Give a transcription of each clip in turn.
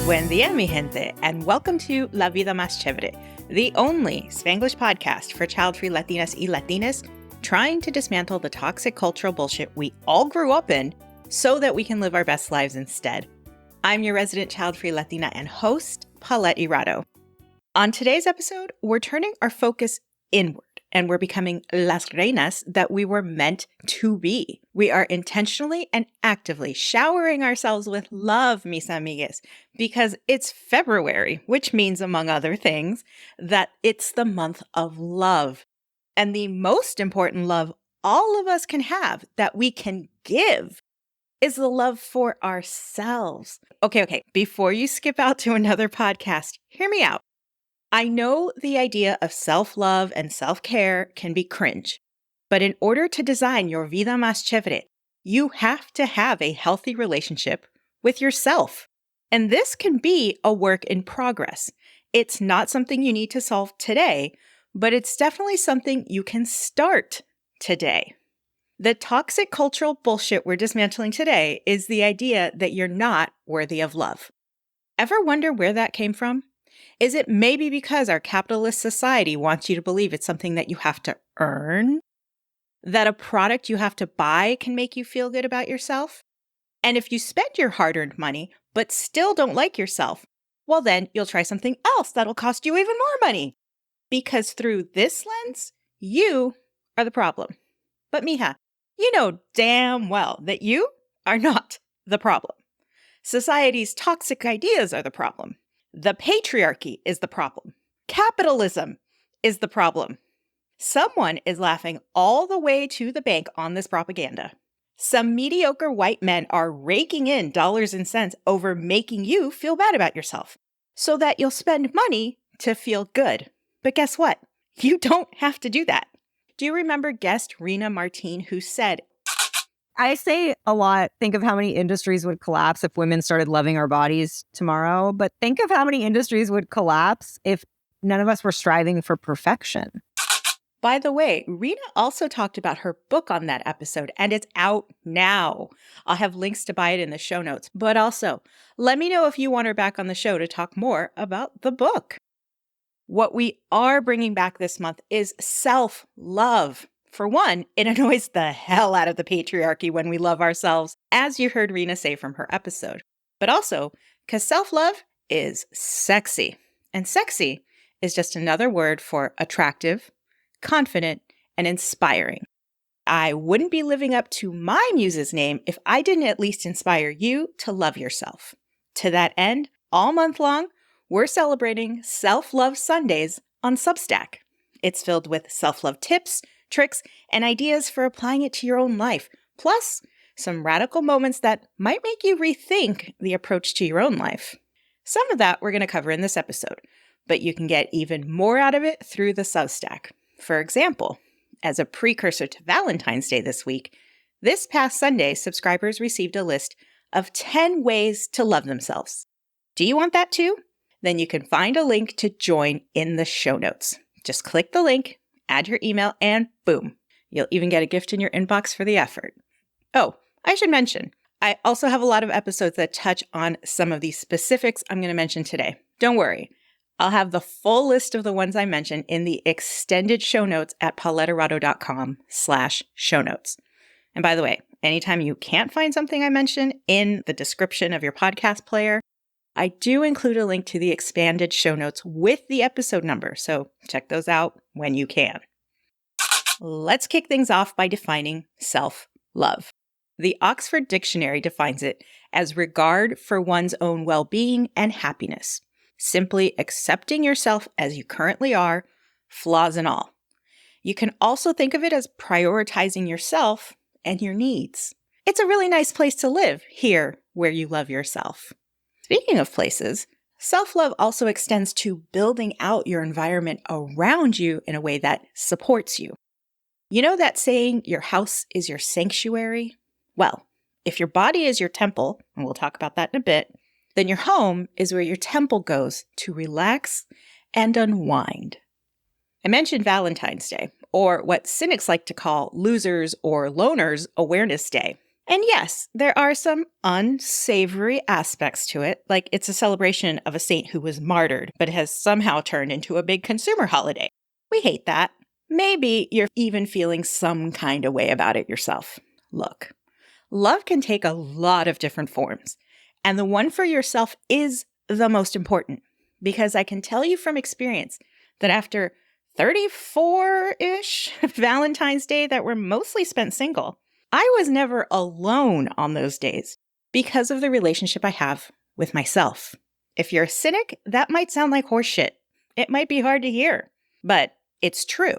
Buen día, mi gente, and welcome to La Vida Más Chévere, the only Spanglish podcast for child-free Latinas y Latinas trying to dismantle the toxic cultural bullshit we all grew up in so that we can live our best lives instead. I'm your resident child-free Latina and host, Paulette Irado. On today's episode, we're turning our focus inward, and we're becoming las reinas that we were meant to be. We are intentionally and actively showering ourselves with love, mis amigas, because it's February, which means, among other things, that it's the month of love. And the most important love all of us can have, that we can give, is the love for ourselves. Okay, before you skip out to another podcast, hear me out. I know the idea of self-love and self-care can be cringe, but in order to design your vida más chévere, you have to have a healthy relationship with yourself. And this can be a work in progress. It's not something you need to solve today, but it's definitely something you can start today. The toxic cultural bullshit we're dismantling today is the idea that you're not worthy of love. Ever wonder where that came from? Is it maybe because our capitalist society wants you to believe it's something that you have to earn? That a product you have to buy can make you feel good about yourself? And if you spend your hard-earned money but still don't like yourself, well then you'll try something else that'll cost you even more money. Because through this lens, you are the problem. But mija, you know damn well that you are not the problem. Society's toxic ideas are the problem. The patriarchy is the problem. Capitalism is the problem. Someone is laughing all the way to the bank on this propaganda. Some mediocre white men are raking in dollars and cents over making you feel bad about yourself so that you'll spend money to feel good. But guess what? You don't have to do that. Do you remember guest Rena Martin who said, I say a lot, think of how many industries would collapse if women started loving our bodies tomorrow, but think of how many industries would collapse if none of us were striving for perfection. By the way, Rena also talked about her book on that episode, and it's out now. I'll have links to buy it in the show notes, but also let me know if you want her back on the show to talk more about the book. What we are bringing back this month is self-love. For one, it annoys the hell out of the patriarchy when we love ourselves, as you heard Rena say from her episode. But also, because self-love is sexy. And sexy is just another word for attractive, confident, and inspiring. I wouldn't be living up to my muse's name if I didn't at least inspire you to love yourself. To that end, all month long, we're celebrating Self-Love Sundays on Substack. It's filled with self-love tips, tricks, and ideas for applying it to your own life, plus some radical moments that might make you rethink the approach to your own life. Some of that we're going to cover in this episode, but you can get even more out of it through the Substack. For example, as a precursor to Valentine's Day this week, this past Sunday, subscribers received a list of 10 ways to love themselves. Do you want that too? Then you can find a link to join in the show notes. Just click the link, add your email, and boom, you'll even get a gift in your inbox for the effort. Oh, I should mention, I also have a lot of episodes that touch on some of these specifics I'm going to mention today. Don't worry, I'll have the full list of the ones I mentioned in the extended show notes at pauletteirado.com/show notes. And by the way, anytime you can't find something I mentioned in the description of your podcast player, I do include a link to the expanded show notes with the episode number, so check those out when you can. Let's kick things off by defining self-love. The Oxford Dictionary defines it as regard for one's own well-being and happiness, simply accepting yourself as you currently are, flaws and all. You can also think of it as prioritizing yourself and your needs. It's a really nice place to live, here where you love yourself. Speaking of places, self-love also extends to building out your environment around you in a way that supports you. You know that saying, your house is your sanctuary? Well, if your body is your temple, and we'll talk about that in a bit, then your home is where your temple goes to relax and unwind. I mentioned Valentine's Day, or what cynics like to call Losers or Loners Awareness Day. And yes, there are some unsavory aspects to it, like it's a celebration of a saint who was martyred, but has somehow turned into a big consumer holiday. We hate that. Maybe you're even feeling some kind of way about it yourself. Look, love can take a lot of different forms, and the one for yourself is the most important, because I can tell you from experience that after 34-ish Valentine's Day that were mostly spent single, I was never alone on those days because of the relationship I have with myself. If you're a cynic, that might sound like horseshit. It might be hard to hear, but it's true.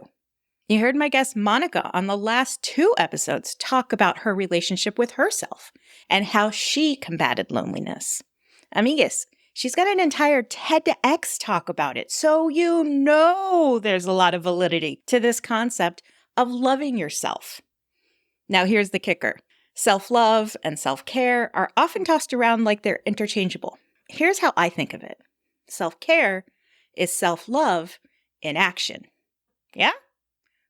You heard my guest Monica on the last 2 episodes talk about her relationship with herself and how she combated loneliness. Amigas, she's got an entire TEDx talk about it, so you know there's a lot of validity to this concept of loving yourself. Now here's the kicker. Self-love and self-care are often tossed around like they're interchangeable. Here's how I think of it. Self-care is self-love in action. Yeah?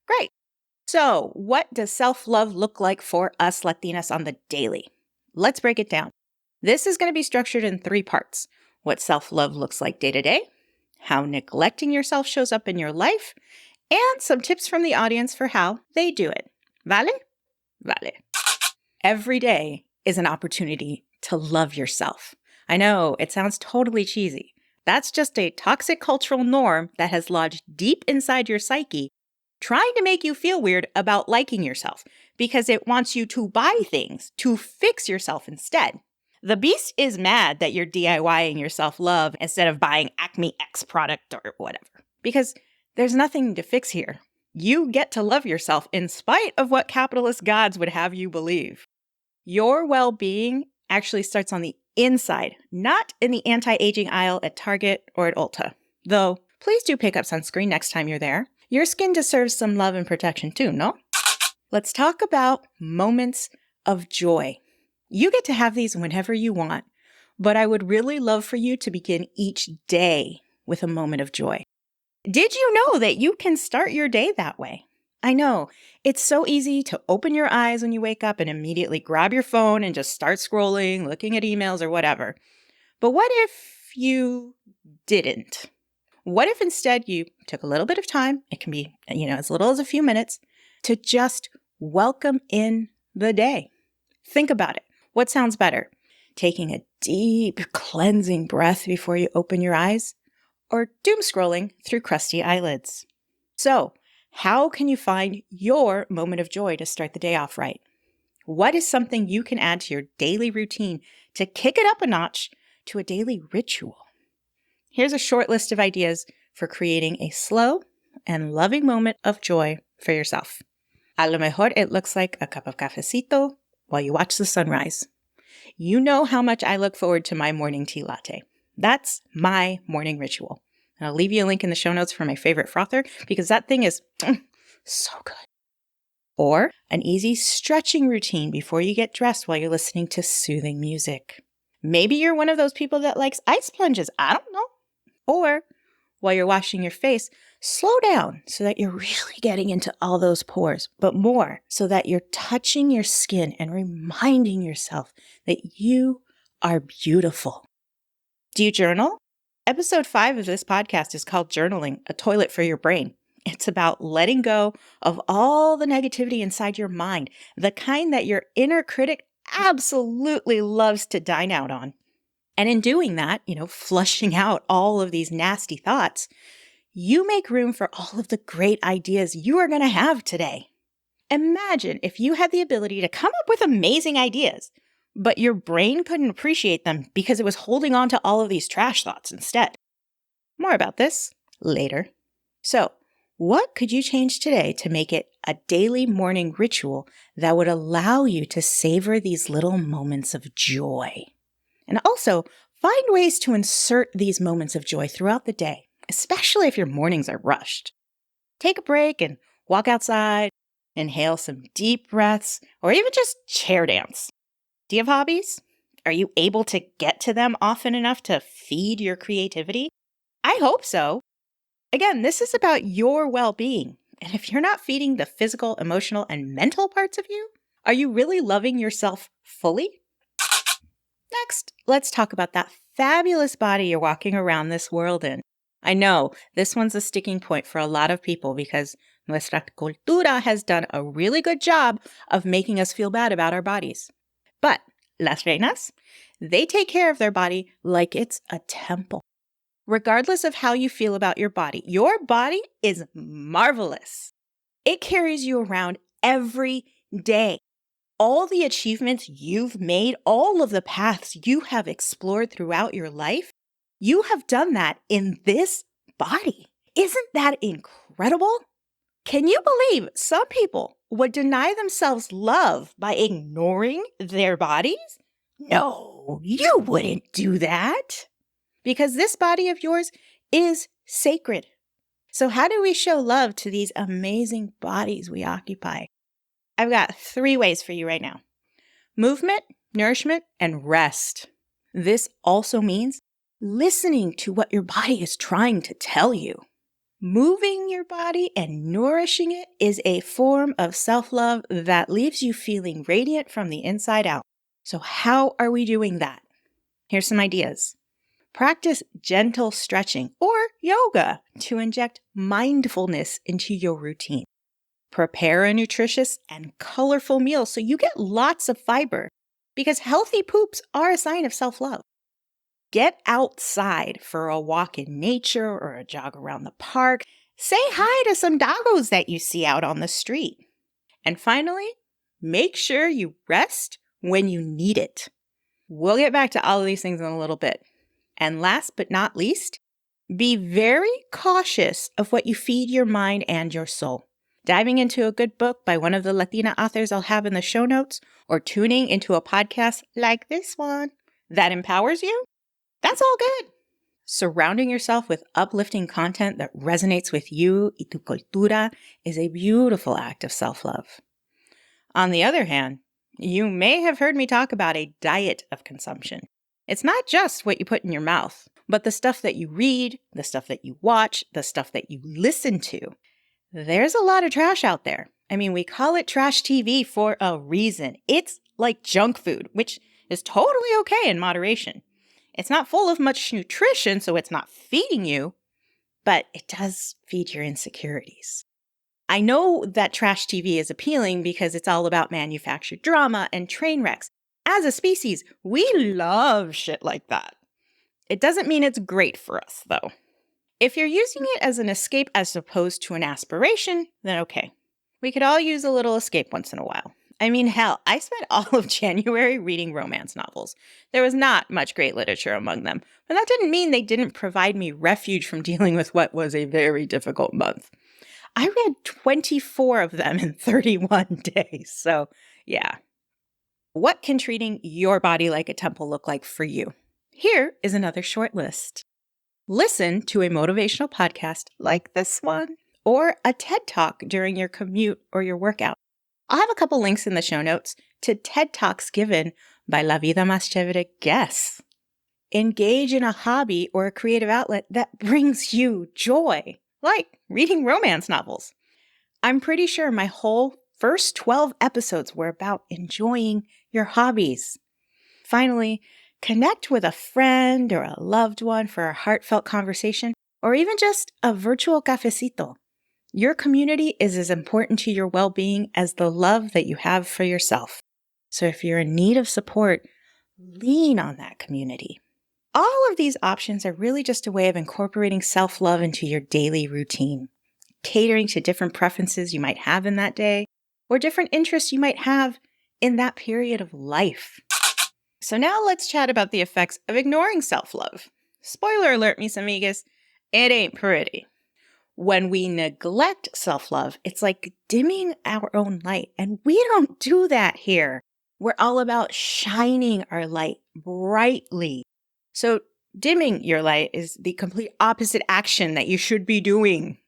Great. So what does self-love look like for us Latinas on the daily? Let's break it down. This is going to be structured in 3 parts. What self-love looks like day to day, how neglecting yourself shows up in your life, and some tips from the audience for how they do it. Vale? Vale. Every day is an opportunity to love yourself. I know, it sounds totally cheesy. That's just a toxic cultural norm that has lodged deep inside your psyche, trying to make you feel weird about liking yourself because it wants you to buy things to fix yourself instead. The beast is mad that you're DIYing your self-love instead of buying Acme X product or whatever, because there's nothing to fix here. You get to love yourself in spite of what capitalist gods would have you believe. Your well-being actually starts on the inside, not in the anti-aging aisle at Target or at Ulta. Though, please do pick up sunscreen next time you're there. Your skin deserves some love and protection too, no? Let's talk about moments of joy. You get to have these whenever you want, but I would really love for you to begin each day with a moment of joy. Did you know that you can start your day that way? I know, it's so easy to open your eyes when you wake up and immediately grab your phone and just start scrolling, looking at emails or whatever. But what if you didn't? What if instead you took a little bit of time, it can be, as little as a few minutes, to just welcome in the day? Think about it. What sounds better? Taking a deep, cleansing breath before you open your eyes? Or doom scrolling through crusty eyelids? So, how can you find your moment of joy to start the day off right? What is something you can add to your daily routine to kick it up a notch to a daily ritual? Here's a short list of ideas for creating a slow and loving moment of joy for yourself. A lo mejor it looks like a cup of cafecito while you watch the sunrise. You know how much I look forward to my morning tea latte. That's my morning ritual. And I'll leave you a link in the show notes for my favorite frother because that thing is so good. Or an easy stretching routine before you get dressed while you're listening to soothing music. Maybe you're one of those people that likes ice plunges. I don't know. Or while you're washing your face, slow down so that you're really getting into all those pores, but more so that you're touching your skin and reminding yourself that you are beautiful. Do you journal? Episode 5 of this podcast is called Journaling, a Toilet for Your Brain. It's about letting go of all the negativity inside your mind, the kind that your inner critic absolutely loves to dine out on. And in doing that, flushing out all of these nasty thoughts, you make room for all of the great ideas you are going to have today. Imagine if you had the ability to come up with amazing ideas, but your brain couldn't appreciate them because it was holding on to all of these trash thoughts instead. More about this later. So, what could you change today to make it a daily morning ritual that would allow you to savor these little moments of joy? And also, find ways to insert these moments of joy throughout the day, especially if your mornings are rushed. Take a break and walk outside, inhale some deep breaths, or even just chair dance. Do you have hobbies? Are you able to get to them often enough to feed your creativity? I hope so. Again, this is about your well-being. And if you're not feeding the physical, emotional, and mental parts of you, Are you really loving yourself fully? Next, let's talk about that fabulous body you're walking around this world in. I know this one's a sticking point for a lot of people because nuestra cultura has done a really good job of making us feel bad about our bodies. But las reinas, they take care of their body like it's a temple. Regardless of how you feel about your body is marvelous. It carries you around every day. All the achievements you've made, all of the paths you have explored throughout your life, you have done that in this body. Isn't that incredible? Can you believe some people would deny themselves love by ignoring their bodies? No, you wouldn't do that. Because this body of yours is sacred. So how do we show love to these amazing bodies we occupy? I've got 3 ways for you right now. Movement, nourishment, and rest. This also means listening to what your body is trying to tell you. Moving your body and nourishing it is a form of self-love that leaves you feeling radiant from the inside out. So how are we doing that? Here's some ideas. Practice gentle stretching or yoga to inject mindfulness into your routine. Prepare a nutritious and colorful meal so you get lots of fiber, because healthy poops are a sign of self-love. Get outside for a walk in nature or a jog around the park. Say hi to some doggos that you see out on the street. And finally, make sure you rest when you need it. We'll get back to all of these things in a little bit. And last but not least, be very cautious of what you feed your mind and your soul. Diving into a good book by one of the Latina authors I'll have in the show notes, or tuning into a podcast like this one that empowers you, that's all good. Surrounding yourself with uplifting content that resonates with you y tu cultura is a beautiful act of self-love. On the other hand, you may have heard me talk about a diet of consumption. It's not just what you put in your mouth, but the stuff that you read, the stuff that you watch, the stuff that you listen to. There's a lot of trash out there. I mean, we call it trash TV for a reason. It's like junk food, which is totally okay in moderation. It's not full of much nutrition, so it's not feeding you, but it does feed your insecurities. I know that trash TV is appealing because it's all about manufactured drama and train wrecks. As a species, we love shit like that. It doesn't mean it's great for us, though. If you're using it as an escape as opposed to an aspiration, then okay. We could all use a little escape once in a while. I mean, hell, I spent all of January reading romance novels. There was not much great literature among them, but that didn't mean they didn't provide me refuge from dealing with what was a very difficult month. I read 24 of them in 31 days, so yeah. What can treating your body like a temple look like for you? Here is another short list. Listen to a motivational podcast like this one, or a TED Talk during your commute or your workout. I'll have a couple links in the show notes to TED Talks given by La Vida Más Chévere guests. Engage in a hobby or a creative outlet that brings you joy, like reading romance novels. I'm pretty sure my whole first 12 episodes were about enjoying your hobbies. Finally, connect with a friend or a loved one for a heartfelt conversation, or even just a virtual cafecito. Your community is as important to your well-being as the love that you have for yourself. So if you're in need of support, lean on that community. All of these options are really just a way of incorporating self-love into your daily routine, catering to different preferences you might have in that day, or different interests you might have in that period of life. So now let's chat about the effects of ignoring self-love. Spoiler alert, mis amigas, it ain't pretty. When we neglect self-love, it's like dimming our own light, and we don't do that here. We're all about shining our light brightly. So dimming your light is the complete opposite action that you should be doing.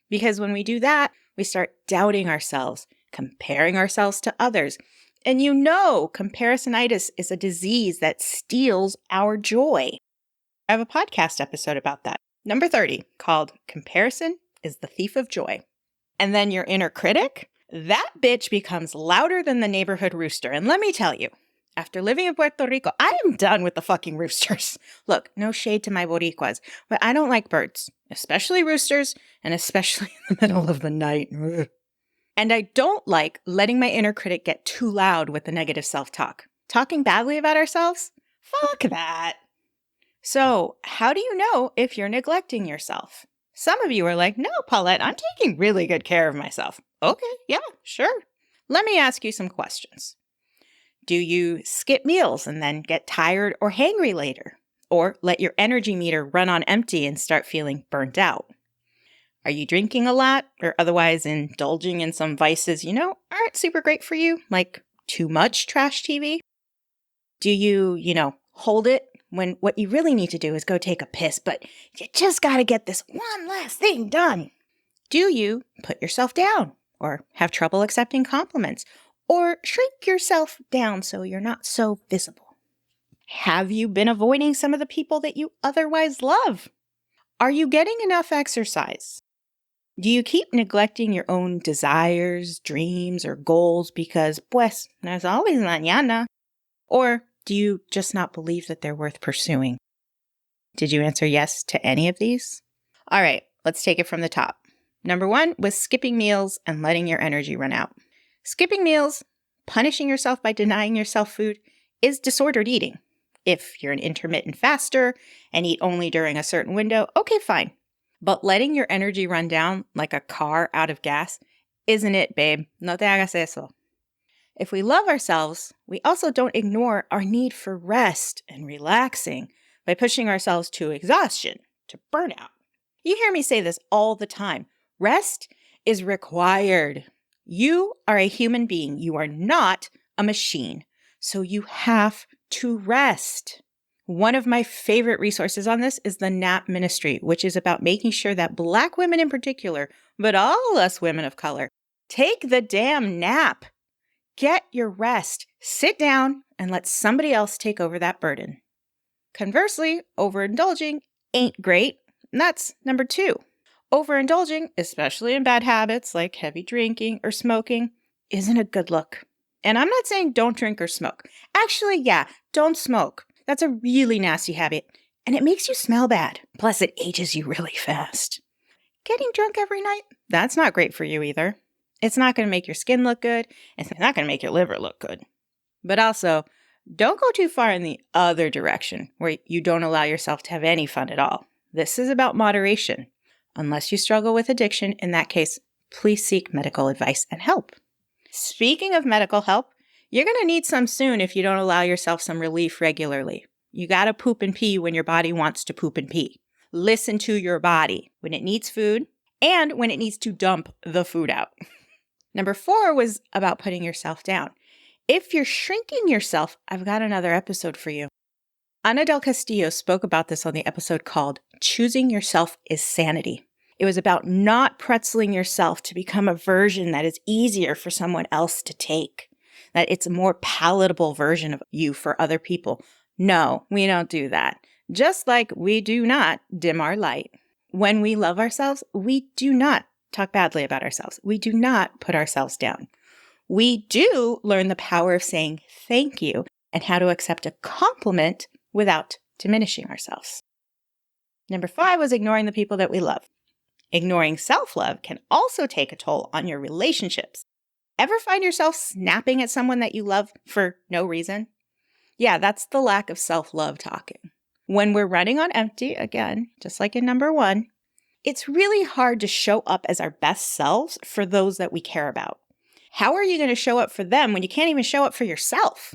Because when we do that, we start doubting ourselves, comparing ourselves to others. And you know, comparisonitis is a disease that steals our joy. I have a podcast episode about that, number 30, called Comparison is the Thief of Joy. And then your inner critic, That bitch becomes louder than the neighborhood rooster. And let me tell you, after living in Puerto Rico, I am done with the fucking roosters. Look, no shade to my Boricuas, but I don't like birds, especially roosters, and especially in the middle of the night. And I don't like letting my inner critic get too loud with the negative self-talk. Talking badly about ourselves? Fuck that. So, how do you know if you're neglecting yourself? Some of you are like, no, Paulette, I'm taking really good care of myself. Okay, yeah, sure. Let me ask you some questions. Do you skip meals and then get tired or hangry later? Or let your energy meter run on empty and start feeling burnt out? Are you drinking a lot or otherwise indulging in some vices aren't super great for you, like too much trash TV? Do you hold it when what you really need to do is go take a piss, but you just got to get this one last thing done? Do you put yourself down or have trouble accepting compliments or shrink yourself down so you're not so visible? Have you been avoiding some of the people that you otherwise love? Are you getting enough exercise? Do you keep neglecting your own desires, dreams, or goals because, pues, there's always mañana? Or do you just not believe that they're worth pursuing? Did you answer yes to any of these? All right, let's take it from the top. Number 1 was skipping meals and letting your energy run out. Skipping meals, punishing yourself by denying yourself food, is disordered eating. If you're an intermittent faster and eat only during a certain window, okay, fine. But letting your energy run down like a car out of gas isn't it, babe. No te hagas eso. If we love ourselves, we also don't ignore our need for rest and relaxing by pushing ourselves to exhaustion, to burnout. You hear me say this all the time. Rest is required. You are a human being. You are not a machine. So you have to rest. One of my favorite resources on this is the NAP Ministry, which is about making sure that Black women in particular, but all us women of color, take the damn nap. Get your rest. Sit down and let somebody else take over that burden. Conversely, overindulging ain't great. And that's number 2. Overindulging, especially in bad habits like heavy drinking or smoking, isn't a good look. And I'm not saying don't drink or smoke. Actually, yeah, don't smoke. That's a really nasty habit, and it makes you smell bad. Plus, it ages you really fast. Getting drunk every night, that's not great for you either. It's not going to make your skin look good, and it's not going to make your liver look good. But also, don't go too far in the other direction, where you don't allow yourself to have any fun at all. This is about moderation. Unless you struggle with addiction, in that case, please seek medical advice and help. Speaking of medical help, you're going to need some soon if you don't allow yourself some relief regularly. You got to poop and pee when your body wants to poop and pee. Listen to your body when it needs food and when it needs to dump the food out. Number 4 was about putting yourself down. If you're shrinking yourself, I've got another episode for you. Ana del Castillo spoke about this on the episode called Choosing Yourself is Sanity. It was about not pretzeling yourself to become a version that is easier for someone else to take, that it's a more palatable version of you for other people. No, we don't do that. Just like we do not dim our light. When we love ourselves, we do not talk badly about ourselves. We do not put ourselves down. We do learn the power of saying thank you and how to accept a compliment without diminishing ourselves. Number 5 was ignoring the people that we love. Ignoring self-love can also take a toll on your relationships. Ever find yourself snapping at someone that you love for no reason? Yeah, that's the lack of self-love talking. When we're running on empty, again, just like in number 1, it's really hard to show up as our best selves for those that we care about. How are you going to show up for them when you can't even show up for yourself?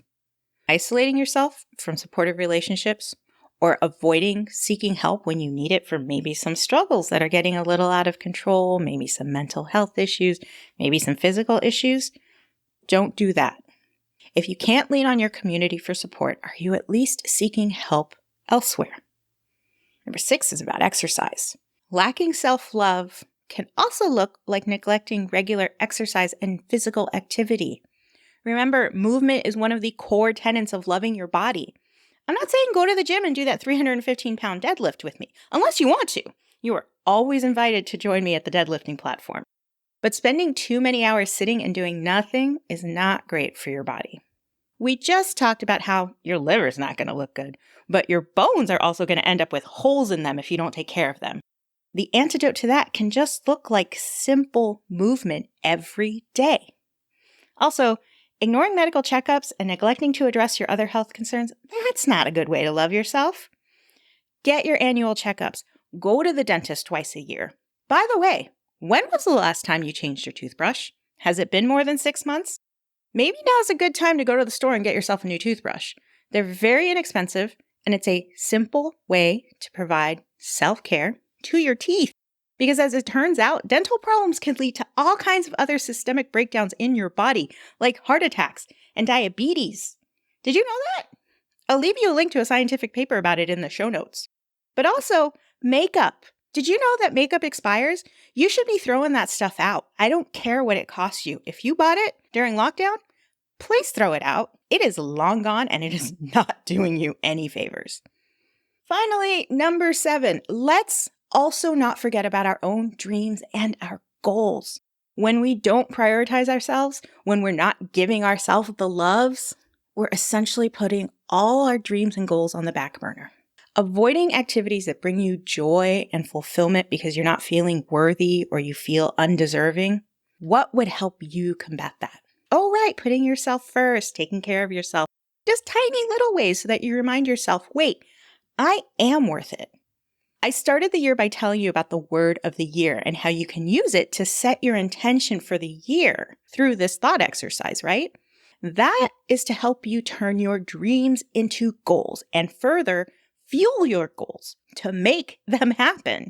Isolating yourself from supportive relationships or avoiding seeking help when you need it for maybe some struggles that are getting a little out of control, maybe some mental health issues, maybe some physical issues. Don't do that. If you can't lean on your community for support, are you at least seeking help elsewhere? Number 6 is about exercise. Lacking self-love can also look like neglecting regular exercise and physical activity. Remember, movement is one of the core tenets of loving your body. I'm not saying go to the gym and do that 315-pound deadlift with me, unless you want to. You are always invited to join me at the deadlifting platform. But spending too many hours sitting and doing nothing is not great for your body. We just talked about how your liver's not going to look good, but your bones are also going to end up with holes in them if you don't take care of them. The antidote to that can just look like simple movement every day. Also, ignoring medical checkups and neglecting to address your other health concerns, that's not a good way to love yourself. Get your annual checkups. Go to the dentist twice a year. By the way, when was the last time you changed your toothbrush? Has it been more than 6 months? Maybe now's a good time to go to the store and get yourself a new toothbrush. They're very inexpensive, and it's a simple way to provide self-care to your teeth. Because as it turns out, dental problems can lead to all kinds of other systemic breakdowns in your body, like heart attacks and diabetes. Did you know that? I'll leave you a link to a scientific paper about it in the show notes. But also, makeup. Did you know that makeup expires? You should be throwing that stuff out. I don't care what it costs you. If you bought it during lockdown, please throw it out. It is long gone and it is not doing you any favors. Finally, number 7, let's also not forget about our own dreams and our goals. When we don't prioritize ourselves, when we're not giving ourselves the loves, we're essentially putting all our dreams and goals on the back burner. Avoiding activities that bring you joy and fulfillment because you're not feeling worthy or you feel undeserving, what would help you combat that? Oh, right, putting yourself first, taking care of yourself. Just tiny little ways so that you remind yourself, wait, I am worth it. I started the year by telling you about the word of the year and how you can use it to set your intention for the year through this thought exercise, right? That is to help you turn your dreams into goals and further fuel your goals to make them happen.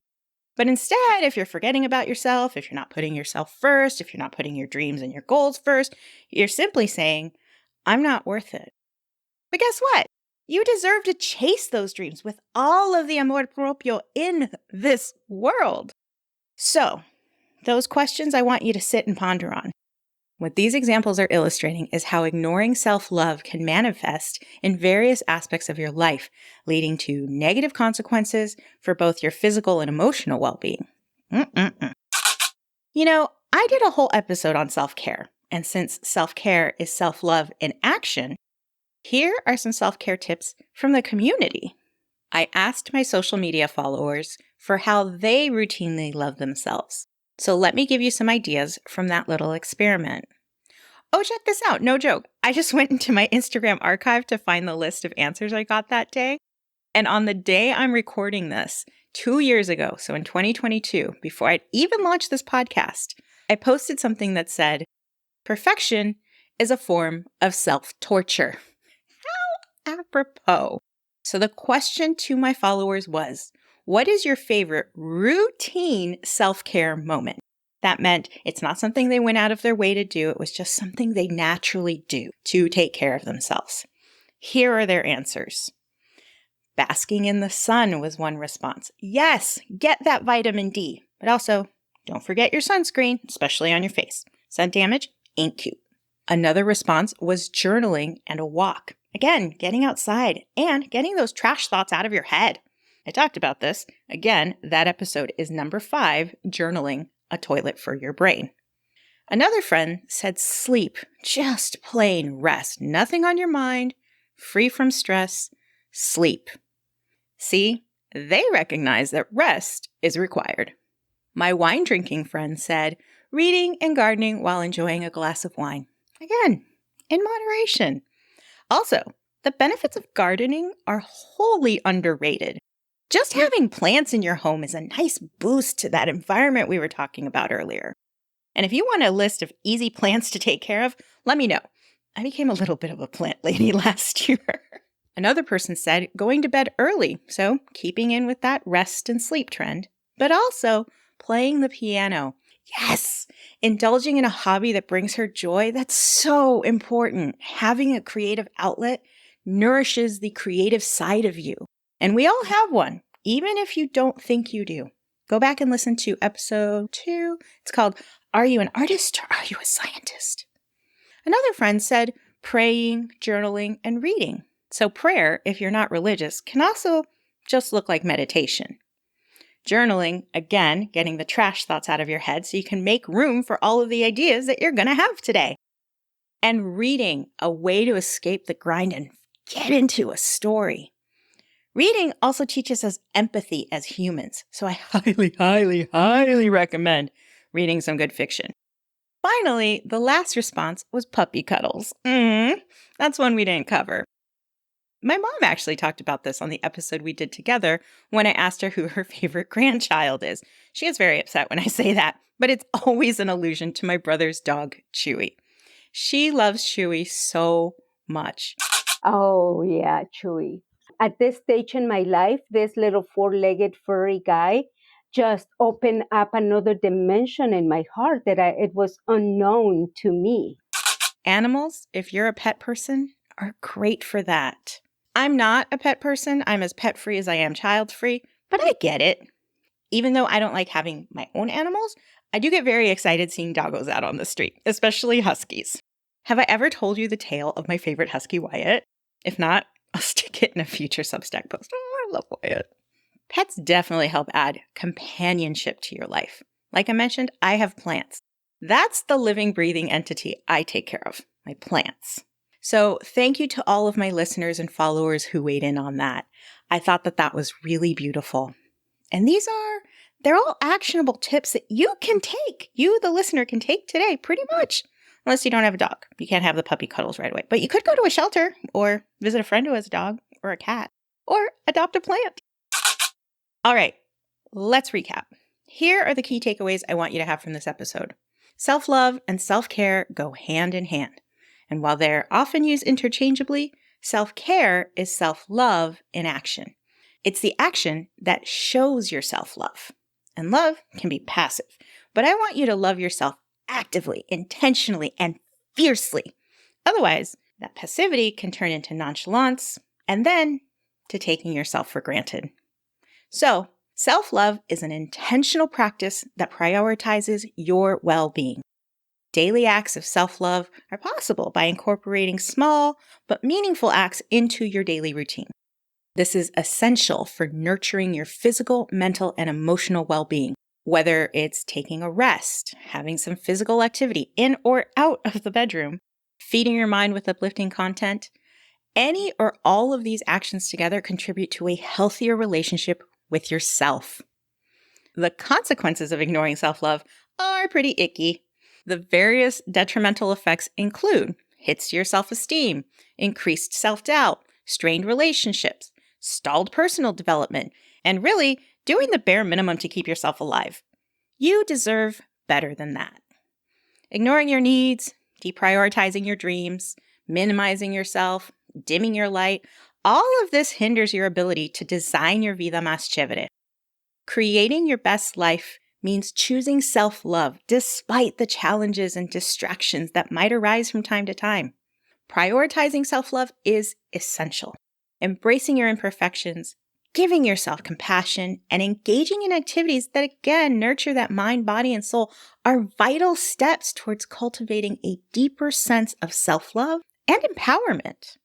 But instead, if you're forgetting about yourself, if you're not putting yourself first, if you're not putting your dreams and your goals first, you're simply saying, I'm not worth it. But guess what? You deserve to chase those dreams with all of the amor propio in this world. So, those questions I want you to sit and ponder on. What these examples are illustrating is how ignoring self-love can manifest in various aspects of your life, leading to negative consequences for both your physical and emotional well-being. You know, I did a whole episode on self-care, and since self-care is self-love in action, here are some self-care tips from the community. I asked my social media followers for how they routinely love themselves. So let me give you some ideas from that little experiment. Oh, check this out. No joke. I just went into my Instagram archive to find the list of answers I got that day. And on the day I'm recording this, 2 years ago, so in 2022, before I'd even launched this podcast, I posted something that said, perfection is a form of self-torture. How apropos. So the question to my followers was, what is your favorite routine self-care moment? That meant it's not something they went out of their way to do. It was just something they naturally do to take care of themselves. Here are their answers. Basking in the sun was one response. Yes, get that vitamin D. But also, don't forget your sunscreen, especially on your face. Sun damage ain't cute. Another response was journaling and a walk. Again, getting outside and getting those trash thoughts out of your head. I talked about this. Again, that episode is number 5, journaling, a toilet for your brain. Another friend said sleep, just plain rest. Nothing on your mind, free from stress, sleep. See, they recognize that rest is required. My wine drinking friend said reading and gardening while enjoying a glass of wine. Again, in moderation. Also, the benefits of gardening are wholly underrated. Just having plants in your home is a nice boost to that environment we were talking about earlier. And if you want a list of easy plants to take care of, let me know. I became a little bit of a plant lady last year. Another person said going to bed early, so keeping in with that rest and sleep trend, but also playing the piano. Yes, indulging in a hobby that brings her joy, that's so important. Having a creative outlet nourishes the creative side of you. And we all have one, even if you don't think you do. Go back and listen to episode 2. It's called, Are You an Artist or Are You a Scientist? Another friend said praying, journaling, and reading. So prayer, if you're not religious, can also just look like meditation. Journaling, again, getting the trash thoughts out of your head so you can make room for all of the ideas that you're going to have today. And reading, a way to escape the grind and get into a story. Reading also teaches us empathy as humans, so I highly recommend reading some good fiction. Finally, the last response was puppy cuddles. That's one we didn't cover. My mom actually talked about this on the episode we did together when I asked her who her favorite grandchild is. She gets very upset when I say that, but it's always an allusion to my brother's dog, Chewy. She loves Chewy so much. Oh, yeah, Chewy. At this stage in my life, this little four-legged furry guy just opened up another dimension in my heart that it was unknown to me. Animals, if you're a pet person, are great for that. I'm not a pet person. I'm as pet-free as I am child-free, but I get it. Even though I don't like having my own animals, I do get very excited seeing doggos out on the street, especially huskies. Have I ever told you the tale of my favorite husky, Wyatt? If not, I'll stick it in a future Substack post. Oh, I love Wyatt. Pets definitely help add companionship to your life. Like I mentioned, I have plants. That's the living, breathing entity I take care of, my plants. So thank you to all of my listeners and followers who weighed in on that. I thought that was really beautiful. And they're all actionable tips that you can take. You, the listener, can take today, pretty much. Unless you don't have a dog. You can't have the puppy cuddles right away. But you could go to a shelter or visit a friend who has a dog or a cat or adopt a plant. All right, let's recap. Here are the key takeaways I want you to have from this episode. Self-love and self-care go hand in hand. And while they're often used interchangeably, self-care is self-love in action. It's the action that shows your self-love. And love can be passive. But I want you to love yourself actively, intentionally, and fiercely. Otherwise, that passivity can turn into nonchalance and then to taking yourself for granted. So, self-love is an intentional practice that prioritizes your well-being. Daily acts of self-love are possible by incorporating small but meaningful acts into your daily routine. This is essential for nurturing your physical, mental, and emotional well-being. Whether it's taking a rest, having some physical activity in or out of the bedroom, feeding your mind with uplifting content, any or all of these actions together contribute to a healthier relationship with yourself. The consequences of ignoring self-love are pretty icky. The various detrimental effects include hits to your self-esteem, increased self-doubt, strained relationships, stalled personal development, and really doing the bare minimum to keep yourself alive. You deserve better than that. Ignoring your needs, deprioritizing your dreams, minimizing yourself, dimming your light, all of this hinders your ability to design your vida más chévere. Creating your best life means choosing self-love despite the challenges and distractions that might arise from time to time. Prioritizing self-love is essential. Embracing your imperfections, giving yourself compassion, and engaging in activities that again nurture that mind, body, and soul are vital steps towards cultivating a deeper sense of self-love and empowerment.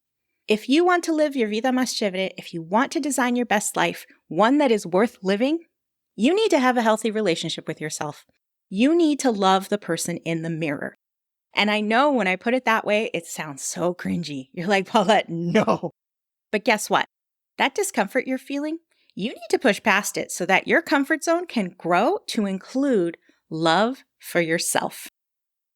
If you want to live your vida más chévere, if you want to design your best life, one that is worth living, you need to have a healthy relationship with yourself. You need to love the person in the mirror. And I know when I put it that way, it sounds so cringy. You're like, Paulette, no. But guess what? That discomfort you're feeling, you need to push past it so that your comfort zone can grow to include love for yourself.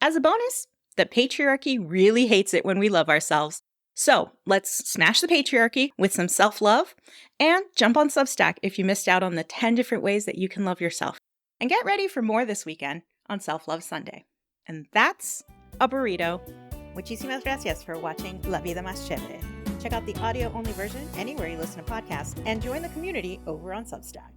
As a bonus, the patriarchy really hates it when we love ourselves. So let's smash the patriarchy with some self-love and jump on Substack if you missed out on the 10 different ways that you can love yourself. And get ready for more this weekend on Self-Love Sunday. And that's a burrito. Muchísimas gracias for watching La Vida Más Chévere. Check out the audio-only version anywhere you listen to podcasts and join the community over on Substack.